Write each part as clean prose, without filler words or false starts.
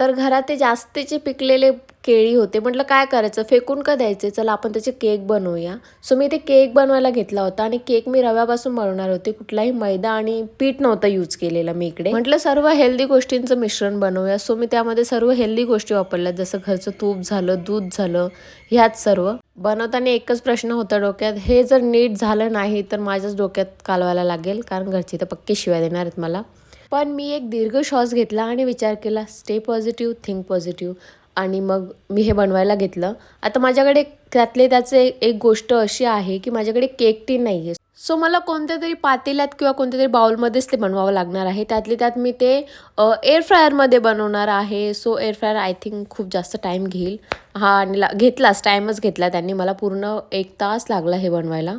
तर घरात ते जास्तीचे पिकलेले केळी होते. म्हटलं काय करायचं, फेकून का द्यायचे, चला आपण त्याचे केक बनवूया. सो मी ते केक बनवायला घेतला होता आणि केक मी रव्यापासून बनवणार होते. कुठलाही मैदा आणि पीठ नव्हतं यूज केलेलं मी इकडे. म्हटलं सर्व हेल्दी गोष्टींचं मिश्रण बनवूया. सो मी त्यामध्ये सर्व हेल्दी गोष्टी वापरल्या, जसं घरचं तूप झालं, दूध झालं, ह्याच सर्व. बनवताना एकच प्रश्न होता डोक्यात, हे जर नीट झालं नाही तर माझ्याच डोक्यात कालवायला लागेल, कारण घरची तर पक्की शिव्या देणार आहेत मला. पण मी एक दीर्घ श्वास घेतला आणि विचार केला, स्टे पॉझिटिव्ह, थिंक पॉझिटिव्ह. आणि मग मी हे बनवायला घेतलं. आता माझ्याकडे त्याचे एक गोष्ट अशी आहे की माझ्याकडे केक टीन नाही आहे. सो मला कोणत्या तरी पातेल्यात किंवा कोणत्या तरी बाउलमध्येच ते बनवावं लागणार आहे. त्यातली त्यात मी ते एअर फ्रायरमध्ये बनवणार आहे. So air fryer I think खूप जास्त टाईम घेईल. हा आणि घेतलाच, टाईमच घेतला त्यांनी. मला पूर्ण 1 तास लागला हे बनवायला.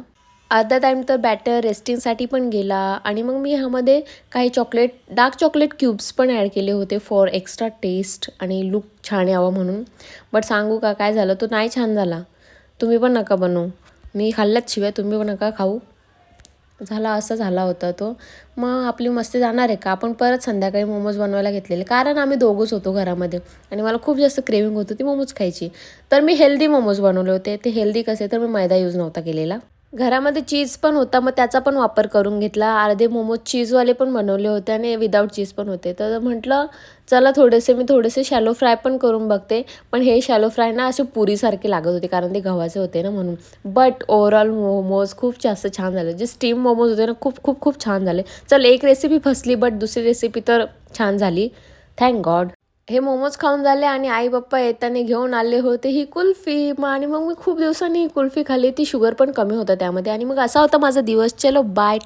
अर्धा टाईम तर बॅटर रेस्टिंगसाठी पण गेला. आणि मग मी ह्यामध्ये काही डार्क चॉकलेट क्यूब्स पण ॲड केले होते फॉर एक्स्ट्रा टेस्ट आणि लुक छान यावं म्हणून. बट सांगू का काय झालं, तो नाही छान झाला. तुम्ही पण नका बनवू. मी खाल्ल्यात शिवाय, तुम्ही पण नका खाऊ. असा झाला होता तो. मग आपली मस्ती जाणार आहे का? आपण परत संध्याकाळी मोमोज बनवायला घेतलेले, कारण आम्ही दोघंच होतो घरामध्ये आणि मला खूप जास्त क्रेविंग होती ती मोमोज खायची. तर मी हेल्दी मोमोज बनवले होते. ते हेल्दी कसे, तर मी मैदा यूज नव्हता केलेला. घरामध्ये चीज पण होता, मग त्याचा पण वापर करून घेतला. अर्धे मोमोज चीजवाले पण बनवले होते आणि विदाऊट चीज पण होते. तर म्हटलं चला मी थोडेसे शॅलो फ्राय पण करून बघते. पण हे शॅलो फ्राय ना असे पुरीसारखे लागत होते, कारण ते गव्हाचे होते ना म्हणून. बट ओव्हरऑल मोमोज खूप जास्त छान झाले. जे स्टीम मोमोज होते ना, खूप खूप खूप छान झाले. चल, एक रेसिपी फसली, बट दुसरी रेसिपी तर छान झाली. Thank God. हे मोमोज खाऊन झाले आणि आई पप्पा येताना घेऊन आले होते ही कुल्फी. आणि मग मी खूप दिवसांनी ही कुल्फी खाल्ली. ती शुगर पण कमी होतं त्यामध्ये. आणि मग असा होता माझा दिवस. चलो बाय.